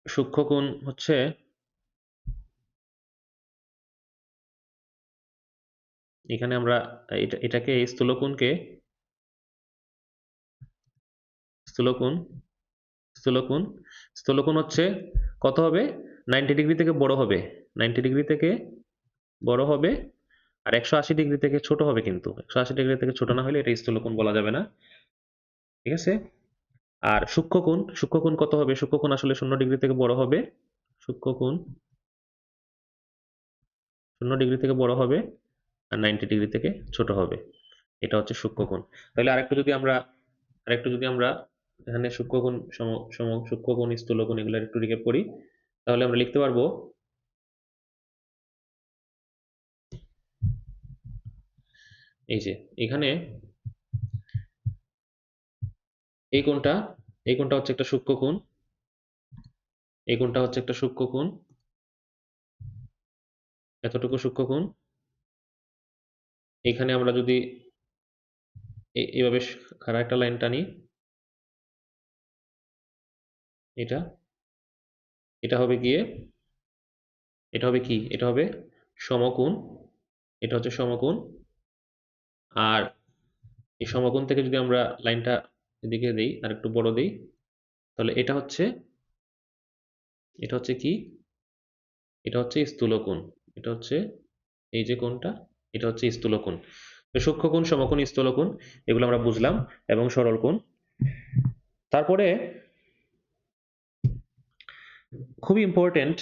সূক্ষ্ম কোণ হচ্ছে, এখানে আমরা এটাকে স্থূল কোণকে, স্থূল কোণ, স্থূল কোণ, স্থূল কোণ হচ্ছে কত হবে? 90 ডিগ্রি থেকে বড় হবে, 90 ডিগ্রি থেকে বড় হবে, আর 180 ডিগ্রি থেকে ছোট হবে, কিন্তু 180 ডিগ্রি থেকে ছোট না হলে এটা স্থূল কোণ বলা যাবে না। ঠিক আছে? আর সূক্ষ্ম কোণ, সূক্ষ্ম কোণ কত হবে? সূক্ষ্ম কোণ আসলে 0 ডিগ্রি থেকে বড় হবে, সূক্ষ্ম কোণ 0 ডিগ্রি থেকে বড় হবে, আর 90 ডিগ্রি থেকে ছোট হবে। এটা হচ্ছে সূক্ষ্ম কোণ। তাহলে আরেকটু যদি আমরা, আরেকটু যদি আমরা এখানে সূক্ষ্ম কোণ, সূক্ষ্ম কোণ, স্থূল কোণ এগুলো একটু রিক্যাপ করি, তাহলে আমরা লিখতে পারবো এই যে এখানে এই কোণটা, এই কোণটা হচ্ছে একটা সূক্ষ্ম কোণ, এই কোণটা হচ্ছে একটা সূক্ষ্ম কোণ, এতটুকু সূক্ষ্ম কোণ। এখানে আমরা যদি এইভাবে খাড়া একটা লাইন টানি, এটা এটা হবে গিয়ে এটা হবে কি, এটা হবে সমকোণ, এটা হচ্ছে সমকোণ। আর এই সমকোণ থেকে যদি আমরা লাইনটা এদিকে দেই আর একটু বড় দেই, তাহলে এটা হচ্ছে কি, এটা হচ্ছে স্থূলকোণ। এটা হচ্ছে এই যে কোণটা, এটা হচ্ছে স্থূলকোণ। তো সূক্ষ্মকোণ, সমকোণ, স্থূলকোণ এগুলো আমরা বুঝলাম, এবং সরল কোণ। তারপরে খুবই ইম্পর্টেন্ট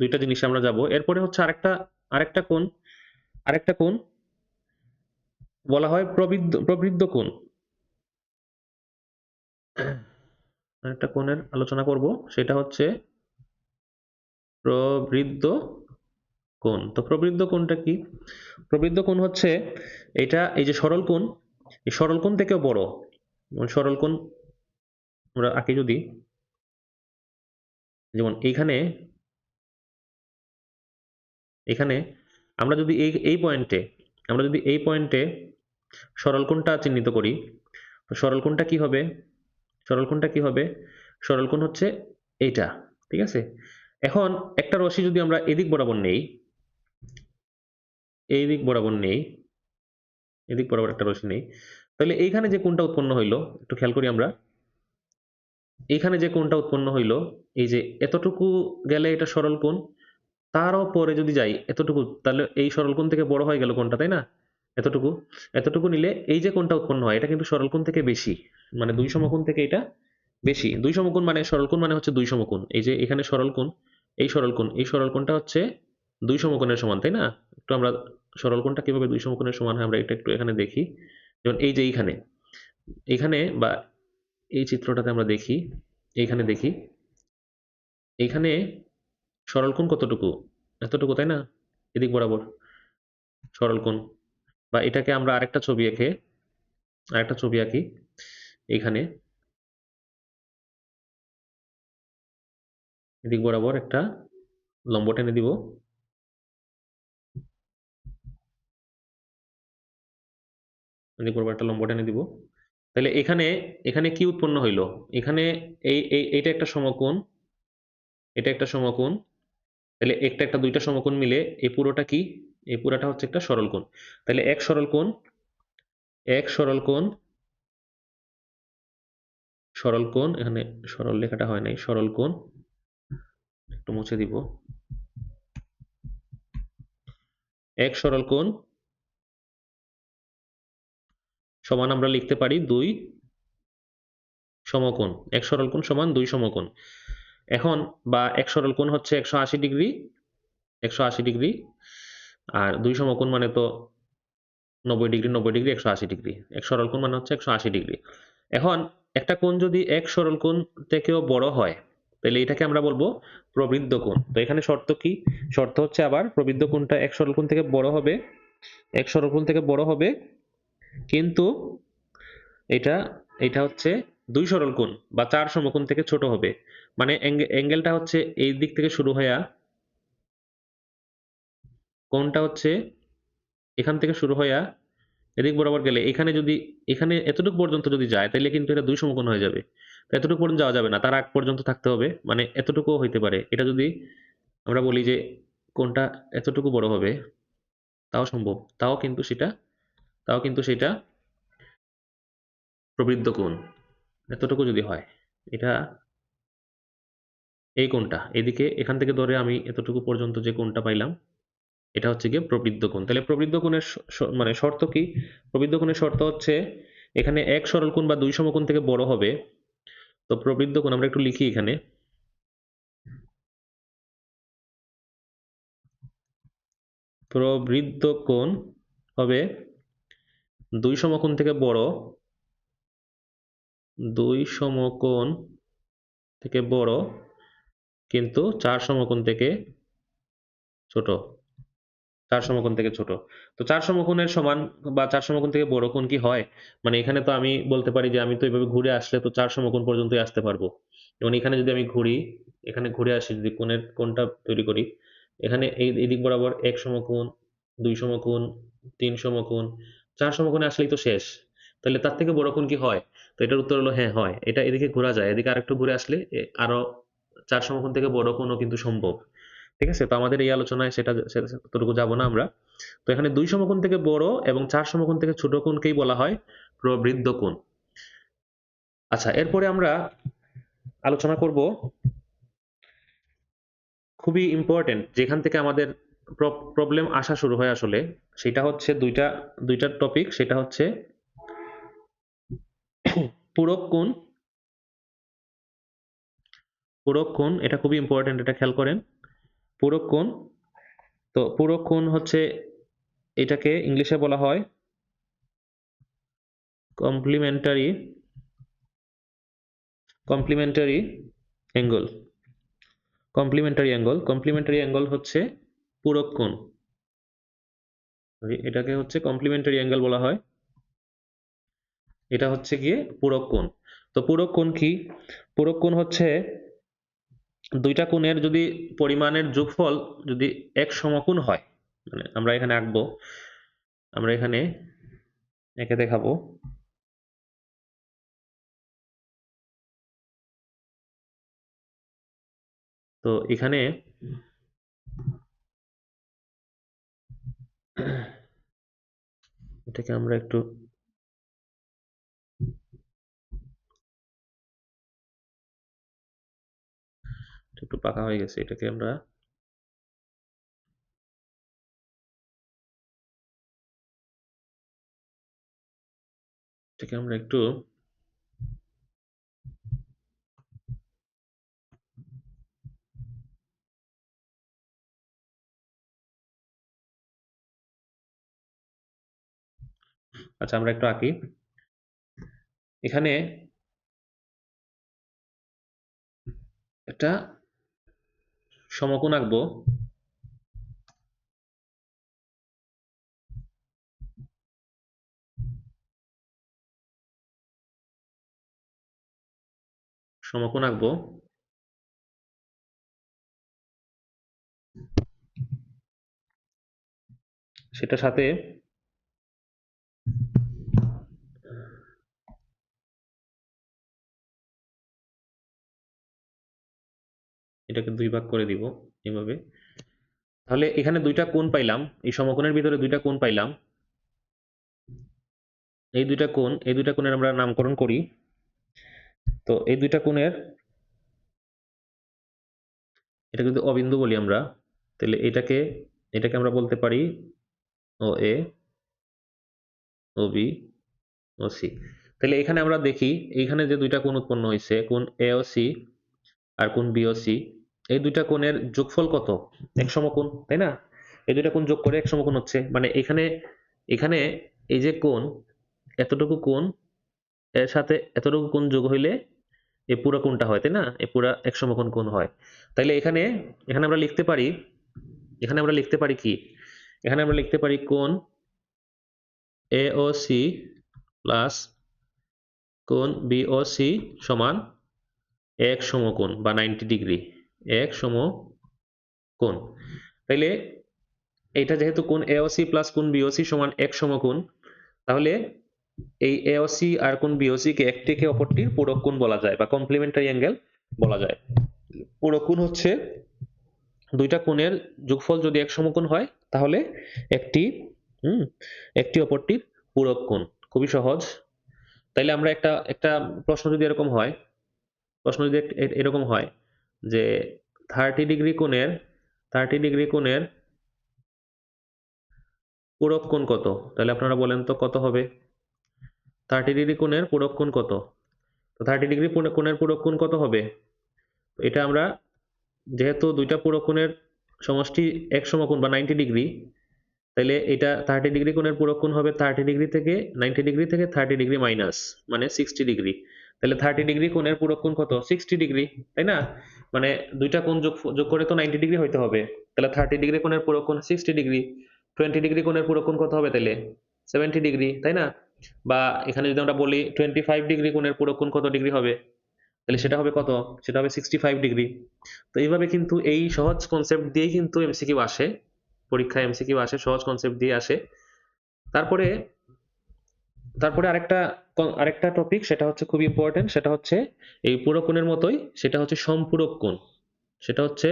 দুইটা জিনিস আমরা যাব। এরপরে হচ্ছে আরেকটা কোণ, আরেকটা কোণ বলা হয় প্রবৃদ্ধ কোণ। আরেকটা কোণের আলোচনা করব, সেটা হচ্ছে প্রবৃদ্ধ কোণ। তো প্রবৃদ্ধ কোণটা কি? প্রবৃদ্ধ কোণ হচ্ছে এটা, এই যে সরল কোণ, এই সরল কোণ থেকেও বড়। যেমন সরল কোণ আমরা আঁকি যদি, যেমন এইখানে এখানে আমরা যদি এই পয়েন্টে সরল কোণটা চিহ্নিত করি, তো সরল কোণটা কি হবে? সরল কোণটা কি হবে? সরল কোণ হচ্ছে এইটা, ঠিক আছে? এখন একটা রশ্মি যদি আমরা এদিক বরাবর নেই, এই দিক বরাবর নেই, এদিক বরাবর একটা রশ্মি নেই, তাহলে এইখানে যে কোণটা উৎপন্ন হইলো, একটু খেয়াল করি আমরা, এইখানে যে কোণটা উৎপন্ন হইলো, এই যে এতটুকু গেলে এটা সরল কোণ, তারও পরে যদি যাই এতটুকু, তাহলে এই সরল কোণ থেকে বড় হয়ে গেল কোণটা, তাই না? এতটুকু, এতটুকু নিলে এই যে কোণটা উৎপন্ন হয় এটা কিন্তু সরল কোণ থেকে বেশি, মানে দুই সমকোণ থেকে এটা বেশি। দুই সমকোণ মানে সরল কোণ মানে হচ্ছে দুই সমকোণ। এই যে এখানে সরল কোণ, এই সরল কোণটা হচ্ছে দুই সমকোণের সমান, তাই না? একটু আমরা সরল কোণটা কিভাবে দুই সমকোণের সমান হয় আমরা এটা একটু এখানে দেখি। যেমন এই যে এইখানে, এইখানে বা এই চিত্রটাতে আমরা দেখি, এইখানে দেখি, এইখানে সরল কোণ কতটুকু? এতটুকু, তাই না? এদিক বরাবর সরল কোণ। বা এটাকে আমরা আরেকটা ছবি আঁকি। এইখানে এদিক বরাবর একটা লম্ব টেনে দিব। এদিক বরাবর একটা লম্ব টেনে দিব। তাহলে এখানে এখানে কি উৎপন্ন হইলো? এখানে এইটা একটা সমকোণ, এটা একটা সমকোণ। তাহলে একটা দুইটা সমকোণ মিলে এই পুরোটা কি? এই পুরোটা হচ্ছে একটা সরল কোণ। তাহলে এক সরল কোণ, সরল কোণ, এখানে সরল লেখাটা হয় নাই, সরল কোণ একটু মুছে দিব। এক সরল কোণ সমান আমরা লিখতে পারি দুই সমকোণ। এক সরল কোণ সমান দুই সমকোণ। এখন বা এক সরল কোণ হচ্ছে 180 ডিগ্রি, 180 ডিগ্রি। আর দুই সমকোণ মানে তো 90 ডিগ্রি, 90 ডিগ্রি, 180 ডিগ্রি। এক সরল কোণ মানে হচ্ছে 180 ডিগ্রি। এখন একটা কোণ যদি এক সরল কোণ থেকেও বড় হয়, তাহলে এটাকে আমরা বলবো প্রবৃদ্ধ কোণ। তো এখানে শর্ত কি? শর্ত হচ্ছে আবার প্রবৃদ্ধ কোণটা এক সরল কোণ থেকে বড় হবে, এক সরল কোণ থেকে বড় হবে, কিন্তু এটা এটা হচ্ছে দুই সরল কোণ বা চার সমকোণ থেকে ছোট হবে। মানে অ্যাঙ্গেলটা হচ্ছে এই দিক থেকে শুরু হইয়া, কোণটা হচ্ছে এখান থেকে শুরু হইয়া এদিক বরাবর গেলে, এখানে এতটুকু পর্যন্ত যদি যায় তাহলে কিন্তু এটা দুই সমকোণ হয়ে যাবে। তো এতটুকু পর্যন্ত যাওয়া যাবে না, তার আগ পর্যন্ত থাকতে হবে, মানে এতটুকুও হইতে পারে। এটা যদি আমরা বলি যে কোণটা এতটুকু বড় হবে, তাও সম্ভব, তাও কিন্তু সেটা প্রবৃদ্ধ কোণ। এতটুকু যদি হয়, এটা এই কোণটা এদিকে এখান থেকে ধরে আমি এতটুকু পর্যন্ত যে কোণটা পাইলাম, এটা হচ্ছে গিয়ে প্রবৃদ্ধ কোণ। তাহলে প্রবৃদ্ধ কোণের মানে শর্ত কি? প্রবৃদ্ধ কোণের শর্ত হচ্ছে এখানে এক সরল কোণ বা দুই সমকোণ থেকে বড় হবে। তো প্রবৃদ্ধ কোণ আমরা একটু লিখি এখানে, প্রবৃদ্ধ কোণ হবে দুই সমকোণ থেকে বড়, দুই সমকোণ থেকে বড়, কিন্তু চার সমকোণ থেকে ছোট, চার সমকোণ থেকে ছোট। তো চার সমকোণের সমান বা চার সমকোণ থেকে বড় কোণ কি হয়? মানে এখানে তো আমি বলতে পারি যে আমি তো এইভাবে ঘুরে আসলে তো চার সমকোণ পর্যন্তই আসতে পারবো। যেমন এখানে যদি আমি ঘুরি, এখানে ঘুরে আসি, যদি কোণটা তৈরি করি, এখানে এই দিক বরাবর এক সমকোণ, দুই সমকোণ, তিন সমকোণ, চার সমকোণে আসলেই তো শেষ। তাহলে তার থেকে বড় কোণ কি হয়? তো এটার উত্তর হলো হ্যাঁ হয়, এটা এদিকে ঘোরা যায়, এদিকে আরেকটু ঘুরে আসলে আরো 4 সমকোণ থেকে বড় কোণও কিন্তু সম্ভব। ঠিক আছে, তো আমাদের এই আলোচনায় সেতটুকু যাব না আমরা। তো এখানে 2 সমকোণ থেকে বড় এবং 4 সমকোণ থেকে ছোট কোণকেই বলা হয় প্রবৃদ্ধ কোণ। আচ্ছা, এরপরে আমরা আলোচনা করব খুবই ইম্পর্টেন্ট, যেখান থেকে আমাদের প্রবলেম আসা শুরু হয় আসলে, সেটা হচ্ছে দুইটা টপিক, সেটা হচ্ছে পূরক কোণ। পূরক কোণ এটা খুবই ইম্পর্টেন্ট, এটা খেয়াল করেন। পূরক কোণ, তো পূরক কোণ হচ্ছে, এটাকে ইংলিশে বলা হয় complementary complementary angle. Complementary angle হচ্ছে পূরক কোণ। এটাকে হচ্ছে কমপ্লিমেন্টারি অ্যাঙ্গেল বলা হয়, এটা হচ্ছে গিয়ে পূরক কোণ। তো পূরক কোণ কি? পূরক কোণ হচ্ছে দুইটা কোণের যদি পরিমাণের যোগফল যদি এক সমকোণ হয়, মানে আমরা এখানে আঁকবো, আমরা এখানে এঁকে দেখাবো। তো এখানে এটাকে আমরা একটু একটু পাকা হয়ে গেছে, এটাকে আমরা একটু আচ্ছা আমরা একটু আঁকি। এখানে একটা সমকোণ আঁকবো, সমকোণ আঁকবো, সেটার সাথে এটাকে 2 ভাগ করে দিব এভাবে। তাহলে এখানে দুইটা কোণ পাইলাম, এই সমকোণের ভিতরে দুইটা কোণ পাইলাম। এই দুইটা কোণের আমরা নামকরণ করি। তো এই দুইটা কোণের, এটা যদি অবিন্দু বলি আমরা, তাহলে এটাকে আমরা বলতে পারি ও এ, ও বি, ও সি। তাহলে এখানে আমরা দেখি, এইখানে যে দুইটা কোণ উৎপন্ন হয়েছে, কোণ এ ও সি আর কোণ বি ও সি, এই দুইটা কোণের যোগফল কত? এক সমকোণ, তাই না? এই দুইটা কোণ যোগ করে এক সমকোণ হচ্ছে, মানে এখানে এখানে এই যে কোণ, এতটুকু কোণ এর সাথে এতটুকু কোণ যোগ হইলে এই পুরো কোণটা হয়, তাই না? এই পুরা এক সমকোণ কোণ হয়। তাইলে এখানে এখানে আমরা লিখতে পারি, এখানে আমরা লিখতে পারি কি? এখানে আমরা লিখতে পারি কোণ AOC প্লাস কোণ BOC সমান এক সমকোণ বা 90 ডিগ্রি, এক সমকোণ। তাইলে এইটা যেহেতু কোণ AOC প্লাস কোণ BOC সমান এক সমকোণ, তাহলে এই AOC আর কোণ BOC কে একটি একে অপরটির পূরক কোণ বলা যায় বা কমপ্লিমেন্টারি অ্যাঙ্গেল বলা যায়। পূরক কোণ হচ্ছে দুইটা কোণের যোগফল যদি এক সমকোণ হয়, তাহলে একটি একটি অপরটির পূরক কোণ। খুবই সহজ। তাইলে আমরা একটা একটা প্রশ্ন যদি এরকম হয়, এরকম হয় যে 30 ডিগ্রি কোণের 30 ডিগ্রি কোণের পূরক কোণ কত? তাহলে আপনারা বলেন তো কত হবে? 30 ডিগ্রি কোণের পূরক কোণ কত? তো 30 ডিগ্রি কোণের পূরক কোণ কত হবে? এটা আমরা, যেহেতু দুইটা পূরক কোণের সমষ্টি এক সমকোণ বা 90 ডিগ্রি, তাহলে এটা 30 ডিগ্রি কোণের পূরক কোণ হবে 30 ডিগ্রি থেকে 90 ডিগ্রি থেকে 30 ডিগ্রি মাইনাস, মানে 60 ডিগ্রি। তাহলে 30 ডিগ্রি কোণের পূরক কোণ কত? 60 ডিগ্রি, তাই না? মানে দুইটা কোণ যোগ করে তো 90 ডিগ্রি হইতে হবে। তাহলে 30 ডিগ্রি কোণের পূরক কোণ 60 ডিগ্রি। 20 ডিগ্রি কোণের পূরক কোণ কত হবে তাহলে? 70 ডিগ্রি, তাই না? বা এখানে যদি আমরা বলি 25 ডিগ্রি কোণের পূরক কোণ কত ডিগ্রি হবে? তাহলে সেটা হবে কত? সেটা হবে 65 ডিগ্রি। তো এইভাবে কিন্তু এই সহজ কনসেপ্ট দিয়েই কিন্তু এমসিকিউ আসে, পরীক্ষায় এমসিকিউ আসে, সহজ কনসেপ্ট দিয়ে আসে। তারপরে তারপরে আরেকটা আরেকটা টপিক, সেটা হচ্ছে খুব ইম্পর্টেন্ট, সেটা হচ্ছে এই পুরো কোণের মতোই, সেটা হচ্ছে সম্পূরক কোণ। সেটা হচ্ছে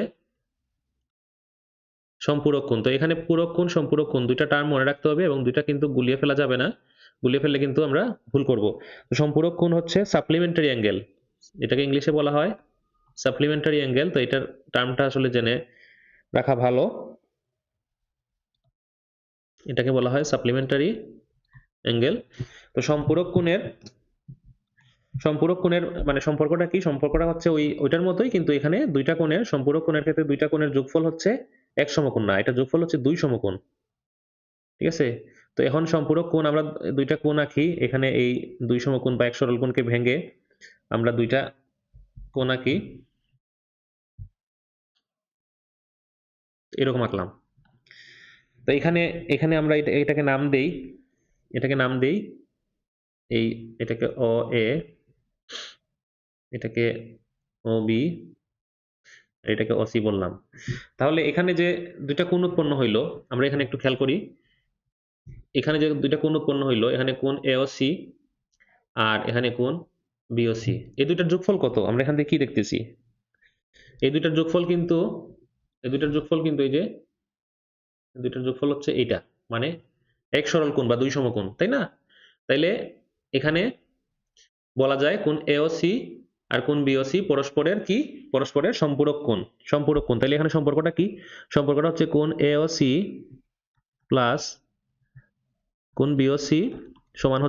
সম্পূরক কোণ। তো এখানে পূরক কোণ, সম্পূরক কোণ দুইটা টার্ম মনে রাখতে হবে এবং দুইটা কিন্তু গুলিয়ে ফেলা যাবে না। গুলিয়ে ফেললে কিন্তু আমরা ভুল করব। তো সম্পূরক কোণ হচ্ছে সাপ্লিমেন্টারি অ্যাঙ্গেল, এটাকে ইংলিশে বলা হয় সাপ্লিমেন্টারি অ্যাঙ্গেল। তো এটার টার্মটা আসলে জেনে রাখা ভালো। এটাকে বলা হয় সাপ্লিমেন্টারি অ্যাঙ্গেল। তো সম্পূরক কোণের মানে সম্পর্কটা কি? সম্পর্কটা হচ্ছে ওইটার মতোই, কিন্তু এখানে দুইটা কোণের, সম্পূরক কোণের ক্ষেত্রে দুইটা কোণের যোগফল হচ্ছে এক সমকোণ না, এটা যোগফল হচ্ছে দুই সমকোণ। ঠিক আছে? তো এখন সম্পূরক কোণ আমরা দুইটা কোণ আঁকি, এখানে এই দুই সমকোণ বা এক সরল কোণকে ভেঙে আমরা দুইটা কোণ আঁকি, এরকম আঁকলাম। তো এখানে এখানে আমরা এটাকে নাম দেই, এটাকে নাম দেই এই, এটাকে অ এ, এটাকে ও বি, এটাকে অসি বললাম। তাহলে এখানে যে দুইটা কোণ উৎপন্ন হইলো, আমরা এখানে একটু খেয়াল করি, এখানে যে দুইটা কোণ উৎপন্ন হইলো, এখানে কোণ এওসি আর এখানে কোণ বিওসি, এই দুইটার যোগফল কত? আমরা এখান থেকে কি দেখতেছি? এই দুইটার যোগফল কিন্তু, এই দুইটার যোগফল কিন্তু এই যে দুইটার যোগফল হচ্ছে এইটা, মানে এক সরল কোণ বা দুই সমকোণ, তাই না? তাইলে এখানে বলা যায় কোণ এওসি আর কোণ বিওসি পরস্পরের কি? পরস্পরের সম্পূরক কোণ। সম্পূরক কোণ। তাহলে এখানে সম্পর্কটা কি? সম্পর্কটা হচ্ছে কোণ এওসি প্লাস কোণ বিওসি সমান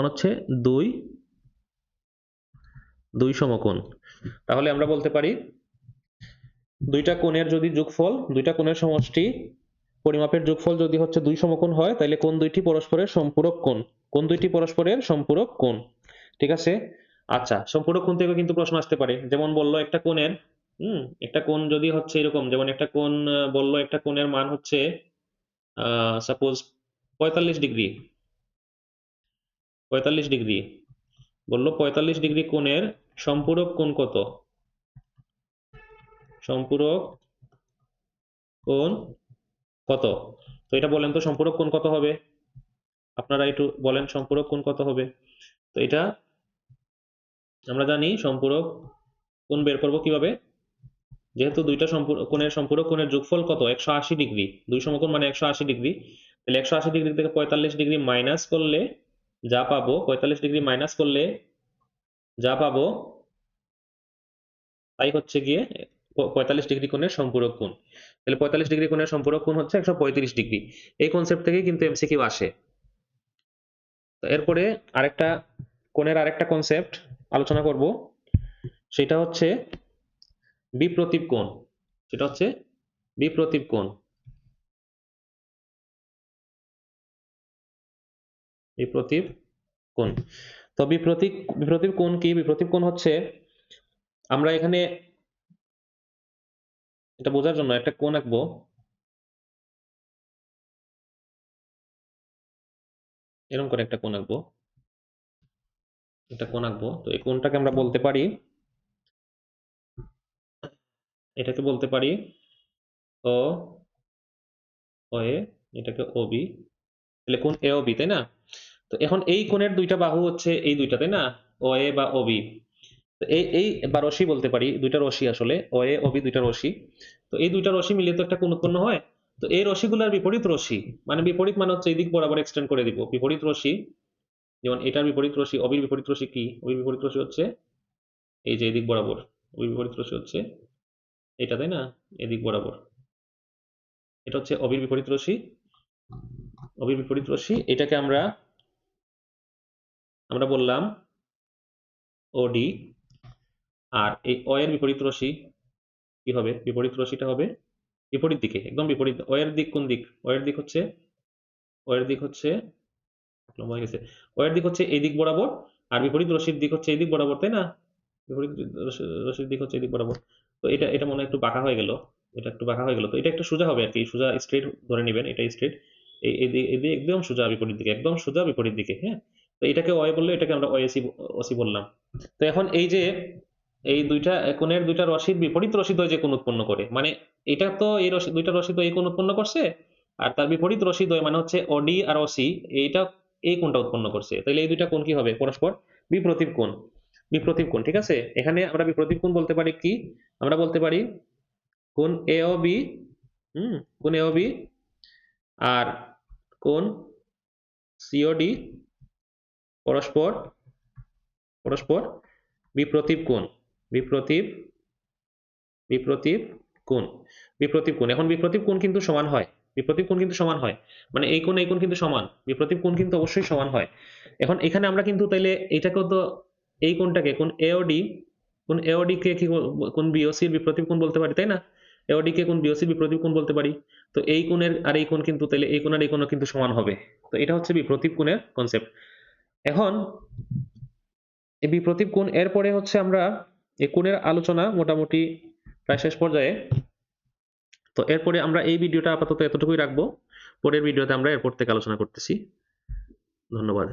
হচ্ছে দুই দুই সমকোণ। তাহলে আমরা বলতে পারি দুইটা কোণের যদি যোগফল, দুইটা কোণের সমষ্টি পরিমাপের যোগফল যদি হচ্ছে দুই সমকোণ হয়, তাহলে কোণ দুইটি পরস্পরের সম্পূরক কোণ। কোণ দুইটি পরস্পরের সম্পূরক কোণ। ঠিক আছে? আচ্ছা, সম্পূরক কোণ থেকে কিন্তু প্রশ্ন আসতে পারে। যেমন বললো একটা কোণের, একটা কোণ যদি হচ্ছে এরকম, যেমন একটা কোণ বললো একটা কোণের মান হচ্ছে সাপোজ 45 ডিগ্রি, 45 ডিগ্রি বললো, 45 ডিগ্রি কোণের সম্পূরক কোণ কত? সম্পূরক কোণ কত? তো এটা বলেন তো, সম্পূরক কোণ কত হবে? আপনারা একটু বলেন সম্পূরক কোণ কত হবে? তো এটা আমরা জানি সম্পূরক কোণ বের করব কিভাবে? যেহেতু দুইটা কোণের সম্পূরক কোণের যোগফল কত? 180 ডিগ্রি। দুই সমকোণ মানে 180 ডিগ্রি। তাহলে 180 ডিগ্রি থেকে 45 ডিগ্রি মাইনাস করলে যা পাবো, 45 ডিগ্রি মাইনাস করলে যা পাবো তাই হচ্ছে গিয়ে 45 ডিগ্রি কোণের সম্পূরক কোণ। তাহলে 45 ডিগ্রি কোণের সম্পূরক কোণ হচ্ছে 135 ডিগ্রি। এই কনসেপ্ট থেকেই কিন্তু এমসিকিউ আসে। তো এরপরে আরেকটা কোণের আরেকটা কনসেপ্ট আলোচনা করব, সেটা হচ্ছে বিপ্রতীপ কোণ। সেটা হচ্ছে বিপ্রতীপ কোণ। বিপ্রতীপ কোণ। তো বিপ্রতীপ কোণ কি? বিপ্রতীপ কোণ হচ্ছে, আমরা এখানে এটা বোঝার জন্য একটা কোণ আঁকবো। এরকম করে একটা কোণ আঁকবো, একটা কোণ আঁকবো। তো এই কোণটাকে আমরা বলতে পারি, এটাকে বলতে পারি ও এ, এটাকে ও বি। তাহলে কোণ এ ও বি, তাই না? তো এখন এই কোণের দুইটা বাহু হচ্ছে এই দুইটা, তাই না? ও এ বা ও বি। তো এই বা রশ্মি বলতে পারি, দুইটা রশ্মি আসলে ও এ ও বি, দুইটা রশ্মি। তো এই দুইটা রশ্মি মিলিয়ে তো একটা কোণ উৎপন্ন হয়। তো এই রশ্মিগুলোর বিপরীত রশ্মি, মানে বিপরীত মানে হচ্ছে এই দিক বরাবর এক্সটেন্ড করে দিব বিপরীত রশ্মি। যেমন এটার বিপরীত রশ্মি, অবির বিপরীত রশ্মি কি? অবির বিপরীত রশ্মি হচ্ছে এই যে এদিক বরাবর। অবির বিপরীত রশ্মি হচ্ছে এটা, তাই না? এদিক বরাবর। এটা হচ্ছে অবির বিপরীত রশ্মি। অবির বিপরীত রশ্মি, এটাকে আমরা আমরা বললাম ওডি। আর এই অ এর বিপরীত রশ্মি কি হবে? বিপরীত রশ্মিটা হবে বিপরীত দিকে, একদম বিপরীত। ও এর দিক কোন দিক? ও এর দিক হচ্ছে, ও এর দিক হচ্ছে লম্বা হয়ে গেছে। ও এর দিক হচ্ছে এই দিক বরাবর, আর বিপরীত রশ্মির দিক হচ্ছে এই দিক বরাবর, তাই না? বিপরীত রশ্মির দিক হচ্ছে এই দিক বরাবর। তো এটা এটা মনে হয় একটু বাঁকা হয়ে গেল, এটা একটু বাঁকা হয়ে গেল। তো এটা একটু সোজা হবে আর কি, সোজা স্ট্রেট ধরে নেবেন, এটা স্ট্রেট। এই দিক একদম সোজা বিপরীত দিকে, একদম সোজা বিপরীত দিকে, হ্যাঁ। তো এটাকে অয় বললে, এটাকে আমরা অএসি ওসি বললাম। তো এখন এই যে এই দুইটা কোণের দুইটা রশ্মির বিপরীত রশ্মিদ্বয় যে কোণ উৎপন্ন করে, মানে এটা তো এই দুইটা রশ্মি তো এই কোণ উৎপন্ন করছে, আর তার বিপরীত রশ্মিদ্বয় মানে হচ্ছে ওডি আর ওসি, এইটা এই কোণটা উৎপন্ন করছে, তাহলে এই দুইটা কোণ কি হবে? পরস্পর বিপ্রতীপ কোণ। বিপ্রতীপ কোণ, ঠিক আছে? এখানে আমরা বিপ্রতীপ কোণ বলতে পারি কি? আমরা বলতে পারি কোণ এ ও বি, কোণ এ ও বি আর কোণ সি ও ডি পরস্পর পরস্পর বিপ্রতীপ কোণ। বিপ্রতীপ বিপ্রতীপ কোণ। বিপ্রতীপ কোণ, এখন বিপ্রতীপ কোণ কিন্তু সমান হয়। বিপ্রতীপ কোণ কিন্তু সমান হয়, মানে এই কোণ কিন্তু সমান, বিপ্রতীপ কোণ কিন্তু অবশ্যই সমান হয়। এখন এখানে আমরা কিন্তু তাইলে এটাকেও তো, এই কোণটাকে কোণ এওডি, কোণ এওডি কে কি কোণ বিওসি এর বিপ্রতীপ কোণ বলতে পারি, তাই না? এওডি কে কোণ বিওসি বিপ্রতীপ কোণ বলতে পারি। তো এই কোণের আর এই কোণ কিন্তু তাইলে এই কোণ আর এই কোণও কিন্তু সমান হবে। তো এটা হচ্ছে বিপ্রতীপ কোণের কনসেপ্ট। এখন এই বিপ্রতীপ কোণ, এরপরে হচ্ছে আমরা এই কোণের আলোচনা মোটামুটি প্রায় শেষ পর্যায়ে। তো এরপরে আমরা এই ভিডিওটা আপাতত এতটুকুই রাখবো। পরের ভিডিওতে আমরা এরপর থেকে আলোচনা করতেছি। ধন্যবাদ।